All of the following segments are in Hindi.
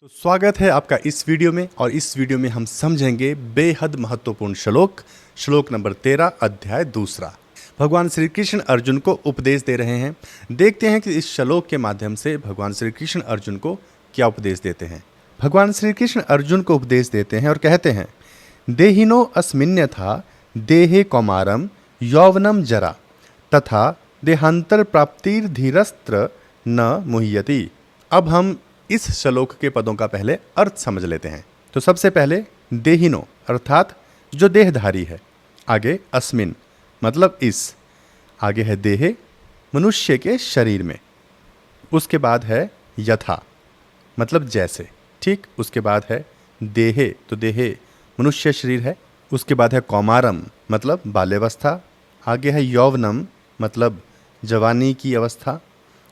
तो स्वागत है आपका इस वीडियो में। और इस वीडियो में हम समझेंगे बेहद महत्वपूर्ण श्लोक नंबर 13 अध्याय 2। भगवान श्री कृष्ण अर्जुन को उपदेश दे रहे हैं। देखते हैं कि इस श्लोक के माध्यम से भगवान श्री कृष्ण अर्जुन को क्या उपदेश देते हैं। भगवान श्री कृष्ण अर्जुन को उपदेश देते हैं और कहते हैं, देहिनो अस्मिन्यथा देहे कौमारम यौवनम जरा तथा देहांतर प्राप्तिर धीरस्त्र न मुह्यति। अब हम इस श्लोक के पदों का पहले अर्थ समझ लेते हैं। तो सबसे पहले देहिनो अर्थात जो देहधारी है, आगे अस्मिन मतलब इस, आगे है देहे मनुष्य के शरीर में, उसके बाद है यथा मतलब जैसे, ठीक, उसके बाद है देहे तो देहे मनुष्य शरीर है, उसके बाद है कौमारम मतलब बाल्यावस्था, आगे है यौवनम मतलब जवानी की अवस्था,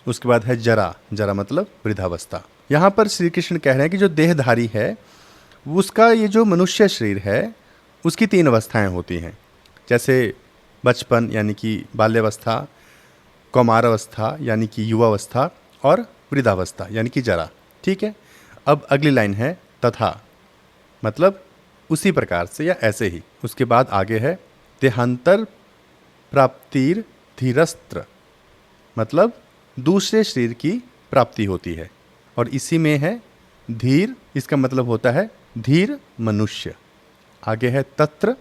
उसके बाद है जरा, जरा मतलब वृद्धावस्था। यहाँ पर श्री कृष्ण कह रहे हैं कि जो देहधारी है उसका ये जो मनुष्य शरीर है उसकी 3 अवस्थाएं होती हैं, जैसे बचपन यानी कि बाल्यावस्था, कौमारावस्था यानी कि युवावस्था और वृद्धावस्था यानी कि जरा, ठीक है। अब अगली लाइन है तथा मतलब उसी प्रकार से या ऐसे ही। उसके बाद आगे है देहांतर प्राप्तिर धीरस्त्र मतलब दूसरे शरीर की प्राप्ति होती है, और इसी में है धीर, इसका मतलब होता है धीर मनुष्य। आगे है तत्र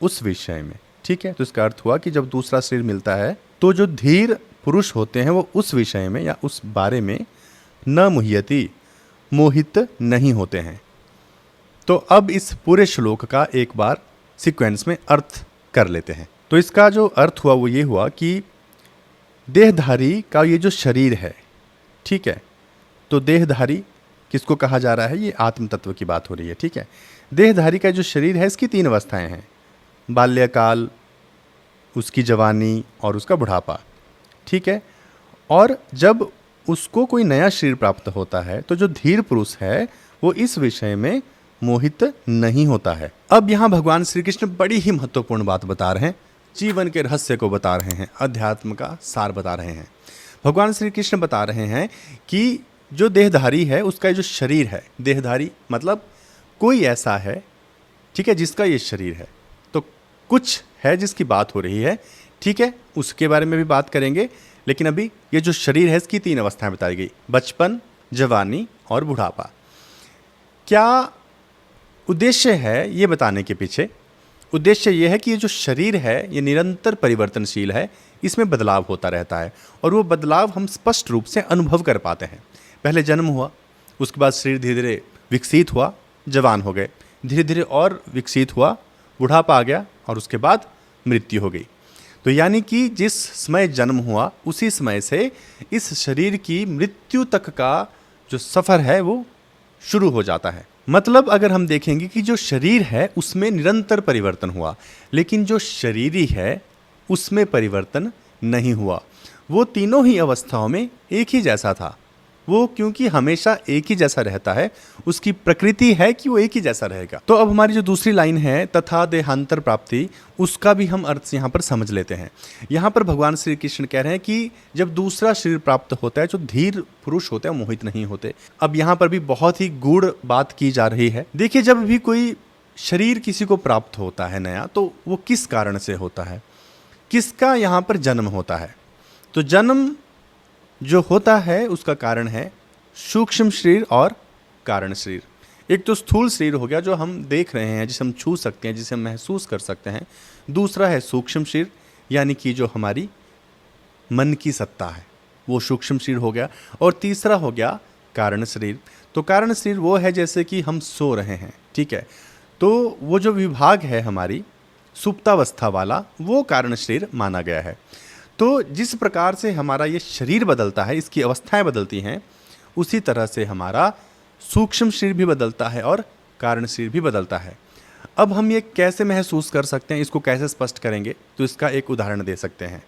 उस विषय में, ठीक है। तो इसका अर्थ हुआ कि जब दूसरा शरीर मिलता है तो जो धीर पुरुष होते हैं वो उस विषय में या उस बारे में न मुह्यति मोहित नहीं होते हैं। तो अब इस पूरे श्लोक का एक बार सीक्वेंस में अर्थ कर लेते हैं। तो इसका जो अर्थ हुआ वो ये हुआ कि देहधारी का ये जो शरीर है, ठीक है, तो देहधारी किसको कहा जा रहा है, ये आत्म तत्व की बात हो रही है, ठीक है। देहधारी का जो शरीर है इसकी 3 अवस्थाएं हैं, बाल्यकाल, उसकी जवानी और उसका बुढ़ापा, ठीक है। और जब उसको कोई नया शरीर प्राप्त होता है तो जो धीर पुरुष है वो इस विषय में मोहित नहीं होता है। अब यहाँ भगवान श्री कृष्ण बड़ी ही महत्वपूर्ण बात बता रहे हैं, जीवन के रहस्य को बता रहे हैं, अध्यात्म का सार बता रहे हैं। भगवान श्री कृष्ण बता रहे हैं कि जो देहधारी है उसका जो शरीर है, देहधारी मतलब कोई ऐसा है, ठीक है, जिसका ये शरीर है, तो कुछ है जिसकी बात हो रही है, ठीक है, उसके बारे में भी बात करेंगे। लेकिन अभी ये जो शरीर है इसकी 3 अवस्थाएं बताई गई, बचपन, जवानी और बुढ़ापा। क्या उद्देश्य है ये बताने के पीछे? उद्देश्य ये है कि ये जो शरीर है ये निरंतर परिवर्तनशील है, इसमें बदलाव होता रहता है, और वो बदलाव हम स्पष्ट रूप से अनुभव कर पाते हैं। पहले जन्म हुआ, उसके बाद शरीर धीरे धीरे विकसित हुआ, जवान हो गए, धीरे धीरे और विकसित हुआ, बुढ़ापा आ गया और उसके बाद मृत्यु हो गई। तो यानी कि जिस समय जन्म हुआ उसी समय से इस शरीर की मृत्यु तक का जो सफ़र है वो शुरू हो जाता है। मतलब अगर हम देखेंगे कि जो शरीर है उसमें निरंतर परिवर्तन हुआ, लेकिन जो शरीरी है उसमें परिवर्तन नहीं हुआ। वो तीनों ही अवस्थाओं में एक ही जैसा था, वो क्योंकि हमेशा एक ही जैसा रहता है, उसकी प्रकृति है कि वो एक ही जैसा रहेगा। तो अब हमारी जो दूसरी लाइन है तथा देहांतर प्राप्ति, उसका भी हम अर्थ यहाँ पर समझ लेते हैं। यहाँ पर भगवान श्री कृष्ण कह रहे हैं कि जब दूसरा शरीर प्राप्त होता है, जो धीर पुरुष होते हैं मोहित नहीं होते। अब यहाँ पर भी बहुत ही गूढ़ बात की जा रही है। देखिए, जब भी कोई शरीर किसी को प्राप्त होता है नया, तो वो किस कारण से होता है, किसका यहाँ पर जन्म होता है? तो जन्म जो होता है उसका कारण है सूक्ष्म शरीर और कारण शरीर। एक तो स्थूल शरीर हो गया जो हम देख रहे हैं, जिसे हम छू सकते हैं, जिसे हम महसूस कर सकते हैं। दूसरा है सूक्ष्म शरीर, यानी कि जो हमारी मन की सत्ता है वो सूक्ष्म शरीर हो गया। और तीसरा हो गया कारण शरीर। तो कारण शरीर वो है जैसे कि हम सो रहे हैं, ठीक है, तो वो जो विभाग है हमारी सुप्तावस्था वाला, वो कारण शरीर माना गया है। तो जिस प्रकार से हमारा ये शरीर बदलता है, इसकी अवस्थाएं बदलती हैं, उसी तरह से हमारा सूक्ष्म शरीर भी बदलता है और कारण शरीर भी बदलता है। अब हम ये कैसे महसूस कर सकते हैं, इसको कैसे स्पष्ट करेंगे? तो इसका एक उदाहरण दे सकते हैं।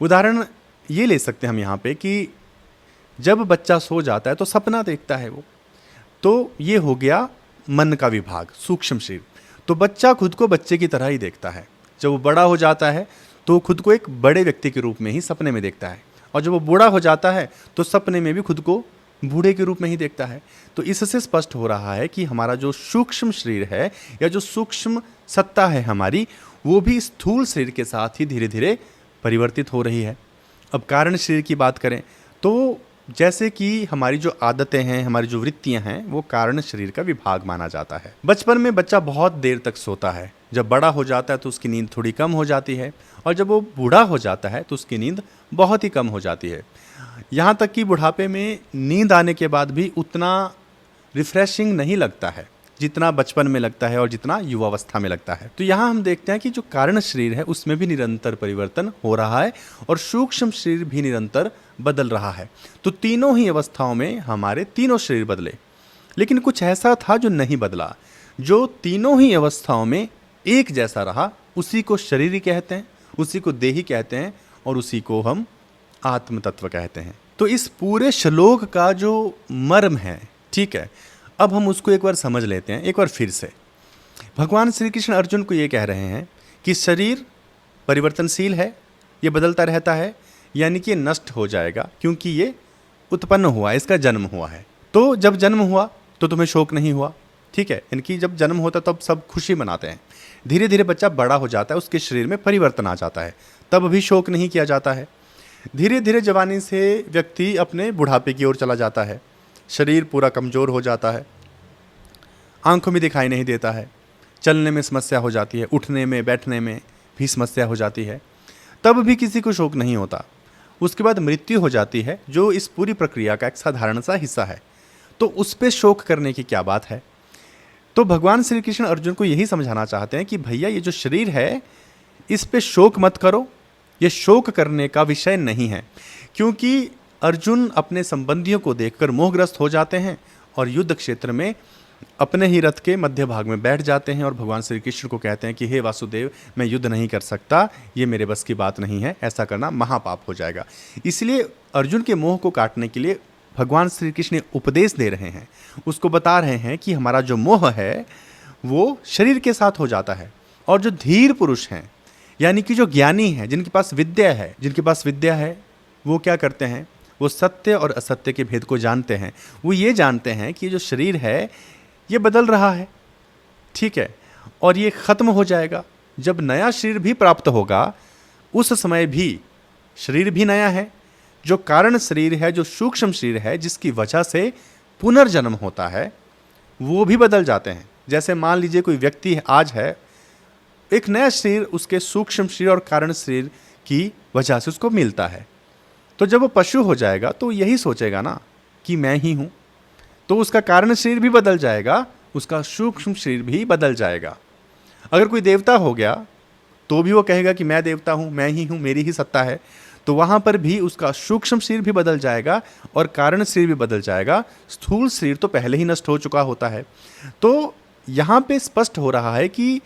उदाहरण ये ले सकते हैं हम यहाँ पे कि जब बच्चा सो जाता है तो सपना देखता है वो, तो ये हो गया मन का विभाग, सूक्ष्म शरीर। तो बच्चा खुद को बच्चे की तरह ही देखता है। जब वो बड़ा हो जाता है तो खुद को एक बड़े व्यक्ति के रूप में ही सपने में देखता है, और जब वो बूढ़ा हो जाता है तो सपने में भी खुद को बूढ़े के रूप में ही देखता है। तो इससे स्पष्ट हो रहा है कि हमारा जो सूक्ष्म शरीर है या जो सूक्ष्म सत्ता है हमारी, वो भी स्थूल शरीर के साथ ही धीरे धीरे परिवर्तित हो रही है। अब कारण शरीर की बात करें तो जैसे कि हमारी जो आदतें हैं, हमारी जो वृत्तियां हैं, वो कारण शरीर का विभाग माना जाता है। बचपन में बच्चा बहुत देर तक सोता है, जब बड़ा हो जाता है तो उसकी नींद थोड़ी कम हो जाती है, और जब वो बूढ़ा हो जाता है तो उसकी नींद बहुत ही कम हो जाती है। यहाँ तक कि बुढ़ापे में नींद आने के बाद भी उतना रिफ्रेशिंग नहीं लगता है जितना बचपन में लगता है और जितना युवावस्था में लगता है। तो यहाँ हम देखते हैं कि जो कारण शरीर है उसमें भी निरंतर परिवर्तन हो रहा है और सूक्ष्म शरीर भी निरंतर बदल रहा है। तो तीनों ही अवस्थाओं में हमारे तीनों शरीर बदले, लेकिन कुछ ऐसा था जो नहीं बदला, जो तीनों ही अवस्थाओं में एक जैसा रहा, उसी को शरीर कहते हैं, उसी को देही कहते हैं और उसी को हम आत्म तत्व कहते हैं। तो इस पूरे श्लोक का जो मर्म है, ठीक है, अब हम उसको एक बार समझ लेते हैं एक बार फिर से। भगवान श्री कृष्ण अर्जुन को ये कह रहे हैं कि शरीर परिवर्तनशील है, ये बदलता रहता है, यानी कि ये नष्ट हो जाएगा क्योंकि ये उत्पन्न हुआ, इसका जन्म हुआ है। तो जब जन्म हुआ तो तुम्हें शोक नहीं हुआ, ठीक है, इनकी जब जन्म होता तब सब खुशी मनाते हैं। धीरे धीरे बच्चा बड़ा हो जाता है, उसके शरीर में परिवर्तन आ जाता है, तब भी शोक नहीं किया जाता है। धीरे धीरे जवानी से व्यक्ति अपने बुढ़ापे की ओर चला जाता है, शरीर पूरा कमज़ोर हो जाता है, आंखों में दिखाई नहीं देता है, चलने में समस्या हो जाती है, उठने में बैठने में भी समस्या हो जाती है, तब भी किसी को शोक नहीं होता। उसके बाद मृत्यु हो जाती है, जो इस पूरी प्रक्रिया का एक साधारण सा हिस्सा है। तो उस पर शोक करने की क्या बात है? तो भगवान श्री कृष्ण अर्जुन को यही समझाना चाहते हैं कि भैया ये जो शरीर है इस पे शोक मत करो, ये शोक करने का विषय नहीं है। क्योंकि अर्जुन अपने संबंधियों को देखकर मोहग्रस्त हो जाते हैं और युद्ध क्षेत्र में अपने ही रथ के मध्य भाग में बैठ जाते हैं और भगवान श्री कृष्ण को कहते हैं कि हे वासुदेव, मैं युद्ध नहीं कर सकता, ये मेरे बस की बात नहीं है, ऐसा करना महापाप हो जाएगा। इसलिए अर्जुन के मोह को काटने के लिए भगवान श्री कृष्ण उपदेश दे रहे हैं, उसको बता रहे हैं कि हमारा जो मोह है वो शरीर के साथ हो जाता है। और जो धीर पुरुष हैं, यानी कि जो ज्ञानी हैं, जिनके पास विद्या है, वो क्या करते हैं? वो सत्य और असत्य के भेद को जानते हैं। वो ये जानते हैं कि जो शरीर है ये बदल रहा है, ठीक है, और ये ख़त्म हो जाएगा। जब नया शरीर भी प्राप्त होगा उस समय भी शरीर भी नया है। जो कारण शरीर है, जो सूक्ष्म शरीर है, जिसकी वजह से पुनर्जन्म होता है, वो भी बदल जाते हैं। जैसे मान लीजिए कोई व्यक्ति आज है, एक नया शरीर उसके सूक्ष्म शरीर और कारण शरीर की वजह से उसको मिलता है। तो जब वो पशु हो जाएगा तो यही सोचेगा ना कि मैं ही हूँ, तो उसका कारण शरीर भी बदल जाएगा, उसका सूक्ष्म शरीर भी बदल जाएगा। अगर कोई देवता हो गया तो भी वो कहेगा कि मैं देवता हूँ, मैं ही हूँ, मेरी ही सत्ता है। तो वहाँ पर भी उसका सूक्ष्म शरीर भी बदल जाएगा और कारण शरीर भी बदल जाएगा। स्थूल शरीर तो पहले ही नष्ट हो चुका होता है। तो यहाँ पे स्पष्ट हो रहा है कि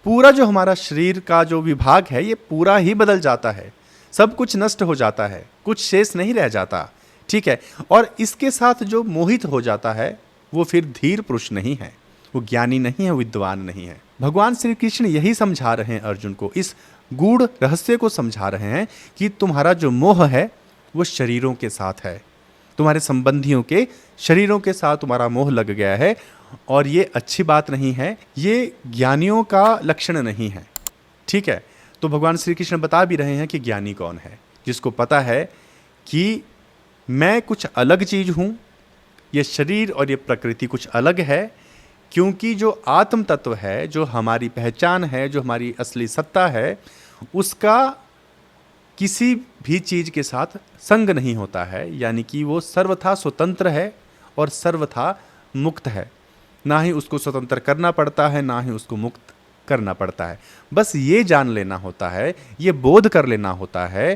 पूरा जो हमारा शरीर का जो विभाग है ये पूरा ही बदल जाता है, सब कुछ नष्ट हो जाता है, कुछ शेष नहीं रह जाता, ठीक है। और इसके साथ जो मोहित हो जाता है वो फिर धीर पुरुष नहीं है, वो ज्ञानी नहीं है, विद्वान नहीं है। भगवान श्री कृष्ण यही समझा रहे हैं अर्जुन को, इस गूढ़ रहस्य को समझा रहे हैं कि तुम्हारा जो मोह है वो शरीरों के साथ है, तुम्हारे संबंधियों के शरीरों के साथ तुम्हारा मोह लग गया है, और ये अच्छी बात नहीं है, ये ज्ञानियों का लक्षण नहीं है, ठीक है। तो भगवान श्री कृष्ण बता भी रहे हैं कि ज्ञानी कौन है? जिसको पता है कि मैं कुछ अलग चीज़ हूँ, ये शरीर और ये प्रकृति कुछ अलग है, क्योंकि जो आत्म तत्व है, जो हमारी पहचान है, जो हमारी असली सत्ता है, उसका किसी भी चीज़ के साथ संग नहीं होता है, यानी कि वो सर्वथा स्वतंत्र है और सर्वथा मुक्त है। ना ही उसको स्वतंत्र करना पड़ता है, ना ही उसको मुक्त करना पड़ता है। बस ये जान लेना होता है, ये बोध कर लेना होता है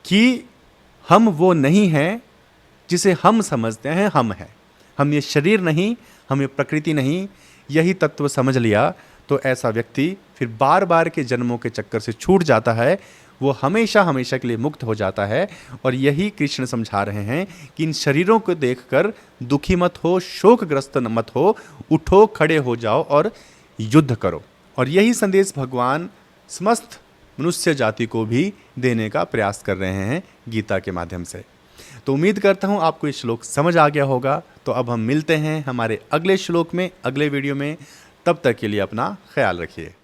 कि हम वो नहीं हैं जिसे हम समझते हैं हम हैं। हम ये शरीर नहीं, हम ये प्रकृति नहीं, यही तत्व समझ लिया तो ऐसा व्यक्ति फिर बार बार के जन्मों के चक्कर से छूट जाता है, वो हमेशा हमेशा के लिए मुक्त हो जाता है। और यही कृष्ण समझा रहे हैं कि इन शरीरों को देखकर दुखी मत हो, शोकग्रस्त मत हो, उठो, खड़े हो जाओ और युद्ध करो। और यही संदेश भगवान समस्त मनुष्य जाति को भी देने का प्रयास कर रहे हैं गीता के माध्यम से। तो उम्मीद करता हूँ आपको ये श्लोक समझ आ गया होगा। तो अब हम मिलते हैं हमारे अगले श्लोक में, अगले वीडियो में। तब तक के लिए अपना ख्याल रखिए।